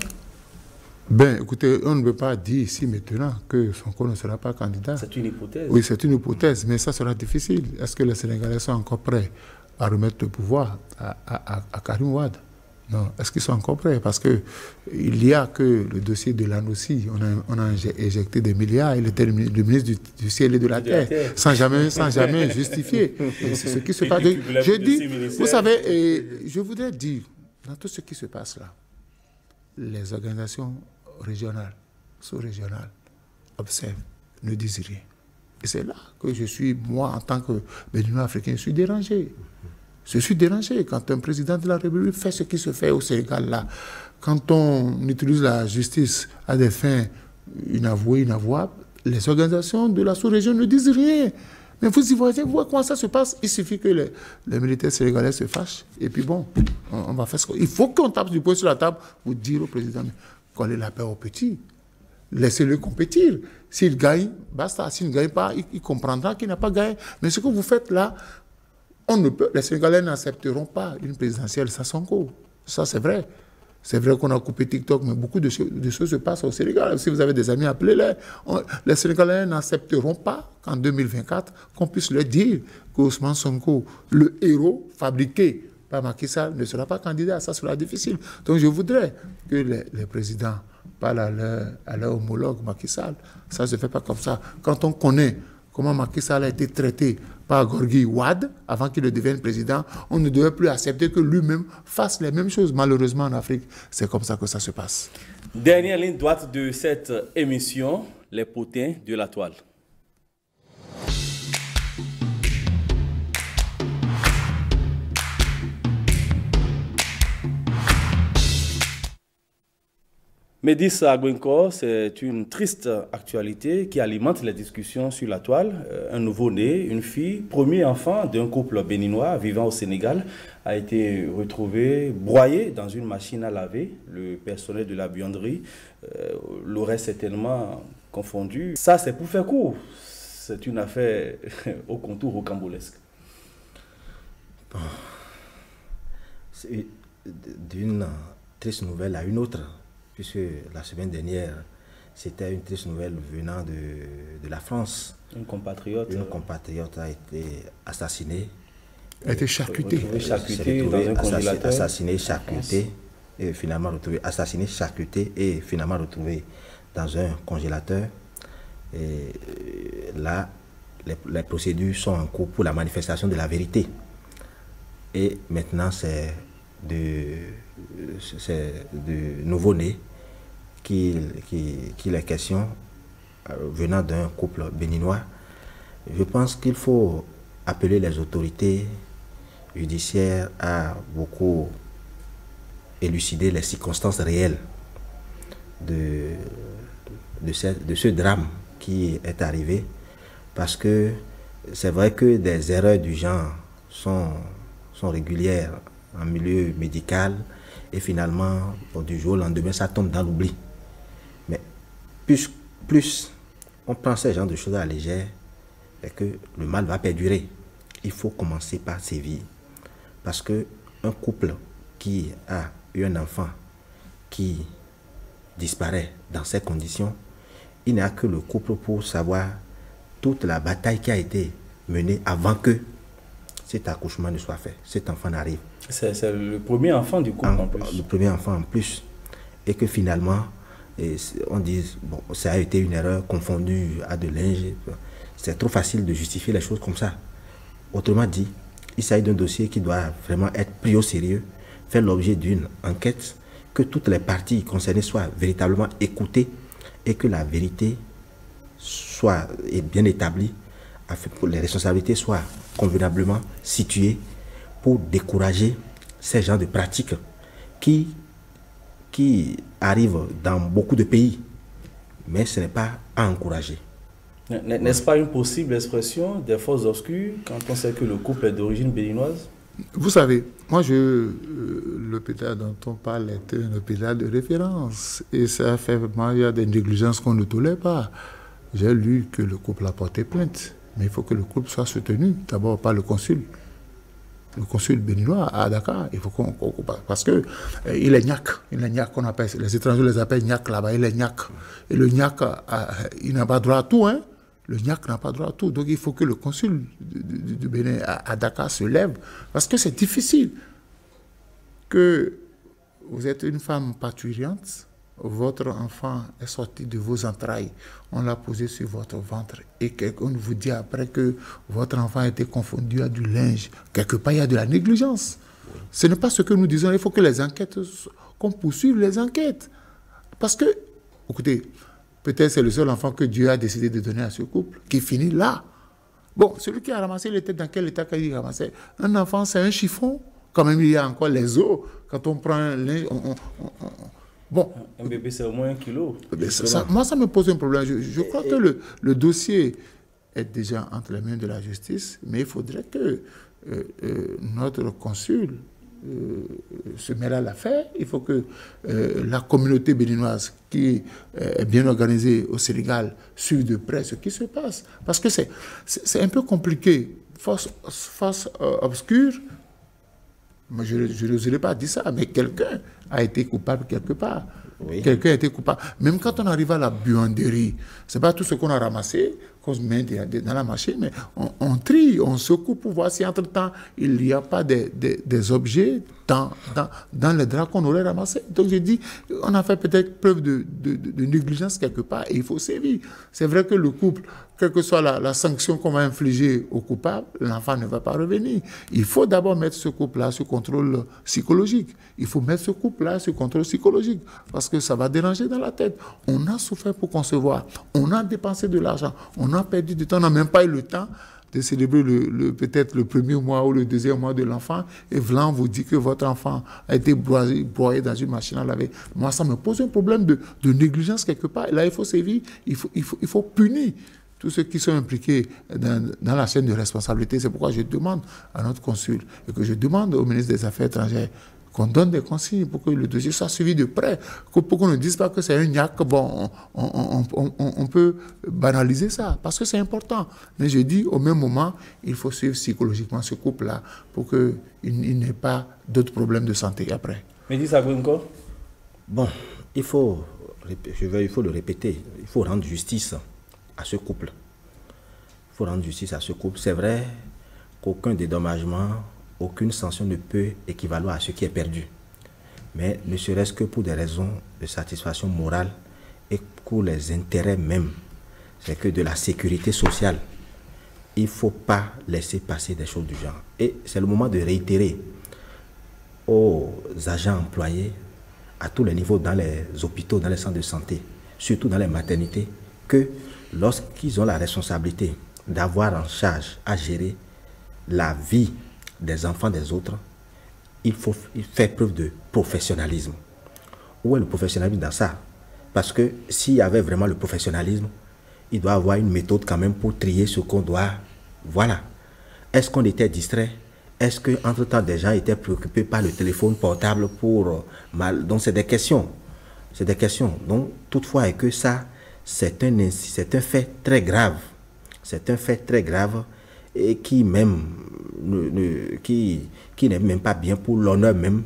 C: Ben, écoutez, on ne peut pas dire ici maintenant que Sonko ne sera pas candidat.
A: C'est une hypothèse.
C: Oui, c'est une hypothèse, mais ça sera difficile. Est-ce que les Sénégalais sont encore prêts à remettre le pouvoir à Karim Wade? Non. Est-ce qu'ils sont encore prêts? Parce qu'il n'y a que le dossier de l'ANOCI. On a éjecté des milliards. Il était le ministre du ciel et de la terre, sans jamais justifier. C'est ce qui se passe. Je dis, vous savez, je voudrais dire, dans tout ce qui se passe là, les organisations régionales, sous-régionales, observent, ne disent rien. Et c'est là que je suis, moi, en tant que Béninois africain, je suis dérangé. Je suis dérangé quand un président de la République fait ce qui se fait au Sénégal là. Quand on utilise la justice à des fins inavouées, inavouables, les organisations de la sous-région ne disent rien. Mais vous voyez comment ça se passe. Il suffit que les militaires sénégalais se fâchent. Et puis bon, on va faire ce qu'il faut. Il faut qu'on tape du poing sur la table pour dire au président, coller la paix aux petits. Laissez-le compétir. S'il gagne, basta. S'il ne gagne pas, il comprendra qu'il n'a pas gagné. Mais ce que vous faites là, on ne peut, les Sénégalais n'accepteront pas une présidentielle sans Sonko. Ça, c'est vrai. C'est vrai qu'on a coupé TikTok, mais beaucoup de choses se passent au Sénégal. Si vous avez des amis, appelez-les. Les Sénégalais n'accepteront pas qu'en 2024, qu'on puisse leur dire qu'Ousmane Sonko, le héros fabriqué par Macky Sall, ne sera pas candidat. Ça sera difficile. Donc je voudrais que les présidents parlent à leur homologue Macky Sall. Ça ne se fait pas comme ça. Quand on connaît comment Macky Sall a été traité par Gorgui Wade avant qu'il ne devienne président, on ne devait plus accepter que lui-même fasse les mêmes choses. Malheureusement, en Afrique, c'est comme ça que ça se passe.
A: Dernière ligne droite de cette émission, les potins de la toile. Médis Agbenko, c'est une triste actualité qui alimente les discussions sur la toile. Un nouveau-né, une fille, premier enfant d'un couple béninois vivant au Sénégal, a été retrouvé broyé dans une machine à laver. Le personnel de la buanderie l'aurait certainement confondu. Ça, c'est pour faire court. C'est une affaire au contour rocambolesque.
B: Bon. C'est d'une triste nouvelle à une autre. Puisque la semaine dernière, c'était une triste nouvelle venant de la France.
A: Une compatriote
B: a été assassinée.
C: Elle a été charcutée.
B: Assassinée, charcutée, et finalement retrouvée. Assassinée, charcutée et finalement retrouvée dans un congélateur. Et là, les procédures sont en cours pour la manifestation de la vérité. Et maintenant, c'est de nouveau-né qu'il est question venant d'un couple béninois. Je pense qu'il faut appeler les autorités judiciaires à beaucoup élucider les circonstances réelles de ce drame qui est arrivé, parce que c'est vrai que des erreurs du genre sont régulières en milieu médical, et finalement, du jour au lendemain, ça tombe dans l'oubli. Mais plus on prend ce genre de choses à la légère, et que le mal va perdurer. Il faut commencer par sévir. Parce qu'un couple qui a eu un enfant qui disparaît dans ces conditions, il n'y a que le couple pour savoir toute la bataille qui a été menée avant que cet accouchement ne soit fait, cet enfant n'arrive.
A: C'est le premier enfant du couple en plus.
B: Le premier enfant en plus. Et que finalement, on dit, bon, ça a été une erreur confondue à de linge. C'est trop facile de justifier les choses comme ça. Autrement dit, il s'agit d'un dossier qui doit vraiment être pris au sérieux, faire l'objet d'une enquête, que toutes les parties concernées soient véritablement écoutées et que la vérité soit bien établie, afin que les responsabilités soient convenablement situées pour décourager ces genres de pratiques qui arrivent dans beaucoup de pays, mais ce n'est pas à encourager.
A: N'est-ce pas une possible expression des forces obscures quand on sait que le couple est d'origine béninoise?
C: Vous savez, moi, l'hôpital dont on parle est un hôpital de référence. Et ça fait vraiment, il y a des négligences qu'on ne tolère pas. J'ai lu que le couple a porté plainte. Mais il faut que le couple soit soutenu, d'abord par le consul le consul béninois à Dakar. Il faut parce que il est niaque. Il est niaque qu'on appelle. Les étrangers les appellent niaque là-bas. Il est niaque. Et le niaque, il n'a pas droit à tout, hein. Le niaque n'a pas droit à tout. Donc il faut que le consul du Bénin à Dakar se lève. Parce que c'est difficile que vous êtes une femme parturiente, votre enfant est sorti de vos entrailles, on l'a posé sur votre ventre et quelqu'un vous dit après que votre enfant a été confondu à du linge. Quelque part, il y a de la négligence. Oui. Ce n'est pas ce que nous disons. Il faut que les enquêtes, qu'on poursuive les enquêtes. Parce que, écoutez, peut-être c'est le seul enfant que Dieu a décidé de donner à ce couple qui finit là. Bon, celui qui a ramassé, il était dans quel état qu'il ramassait? Un enfant, c'est un chiffon. Quand même, il y a encore les os. Quand on prend un linge, bon.
A: Un bébé, c'est au moins 1 kilo.
C: Moi, ça me pose un problème. Je crois que le dossier est déjà entre les mains de la justice, mais il faudrait que notre consul se mêle à l'affaire. Il faut que la communauté béninoise, qui est bien organisée au Sénégal, suive de près ce qui se passe. Parce que c'est un peu compliqué. Force obscure. Moi, je n'oserais pas dire ça, mais quelqu'un a été coupable quelque part. Oui. Quelqu'un a été coupable. Même quand on arrive à la buanderie, ce n'est pas tout ce qu'on a ramassé qu'on se met dans la machine, mais on trie, on secoue pour voir si entre-temps, il n'y a pas des objets dans les draps qu'on aurait ramassés. Donc j'ai dit, on a fait peut-être preuve de négligence quelque part et il faut sévir. C'est vrai que le couple, quelle que soit la sanction qu'on va infliger au coupable, l'enfant ne va pas revenir. Il faut d'abord mettre ce couple-là sous contrôle psychologique. Il faut mettre ce couple-là sous contrôle psychologique parce que ça va déranger dans la tête. On a souffert pour concevoir. On a dépensé de l'argent. On a perdu du temps. On n'a même pas eu le temps de célébrer peut-être le premier mois ou le deuxième mois de l'enfant. Et Vlan vous dit que votre enfant a été broyé dans une machine à laver. Moi, ça me pose un problème de négligence quelque part. Et là, il faut sévir. Il faut punir tous ceux qui sont impliqués dans la chaîne de responsabilité. C'est pourquoi je demande à notre consul et que je demande au ministre des Affaires étrangères qu'on donne des consignes pour que le dossier soit suivi de près, pour qu'on ne dise pas que c'est un niaque. Bon, on peut banaliser ça, parce que c'est important. Mais je dis, au même moment, il faut suivre psychologiquement ce couple-là pour qu'il n'ait pas d'autres problèmes de santé après.
A: Mais dis ça encore.
B: Bon, il faut le répéter, il faut rendre justice à ce couple. Il faut rendre justice à ce couple. C'est vrai qu'aucun dédommagement, aucune sanction ne peut équivaloir à ce qui est perdu. Mais ne serait-ce que pour des raisons de satisfaction morale et pour les intérêts même, c'est que de la sécurité sociale, il ne faut pas laisser passer des choses du genre. Et c'est le moment de réitérer aux agents employés à tous les niveaux dans les hôpitaux, dans les centres de santé, surtout dans les maternités, que lorsqu'ils ont la responsabilité d'avoir en charge à gérer la vie des enfants des autres, il faut faire preuve de professionnalisme. Où est le professionnalisme dans ça? Parce que s'il y avait vraiment le professionnalisme, il doit y avoir une méthode quand même pour trier ce qu'on doit. Voilà. Est-ce qu'on était distrait? Est-ce qu'entre-temps, des gens étaient préoccupés par le téléphone portable pour mal? Donc, c'est des questions. C'est des questions. Donc, toutefois, et que ça, c'est un fait très grave. C'est un fait très grave et qui même qui n'est même pas bien pour l'honneur même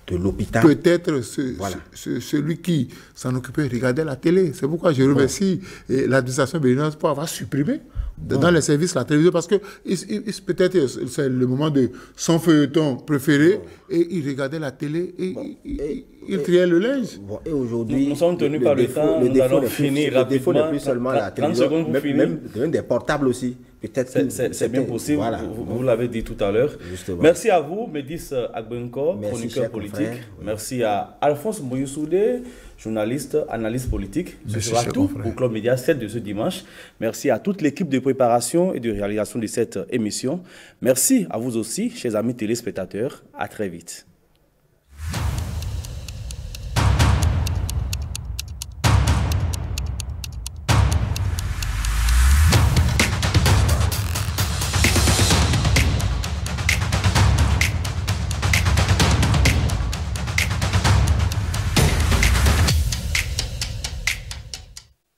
B: de l'hôpital.
C: Peut-être celui qui s'en occupait regardait la télé. C'est pourquoi je remercie l'administration béninoise pour avoir supprimé dans les services la télévision, parce que peut-être c'est le moment de son feuilleton préféré et il regardait la télé et il triait le linge.
B: Et aujourd'hui,
A: nous sommes tenus par le temps, nous allons finir rapidement. Le défaut n'est plus seulement la télévision,
B: même des portables aussi.
A: C'est bien possible, voilà. Vous l'avez dit tout à l'heure. Merci à vous, Médis Agbenko, chroniqueur politique. Oui. Merci à Alphonse Moyoussoudé, journaliste, analyste politique. Ce sera tout pour Club Média 7 de ce dimanche. Merci à toute l'équipe de préparation et de réalisation de cette émission. Merci à vous aussi, chers amis téléspectateurs. À très vite.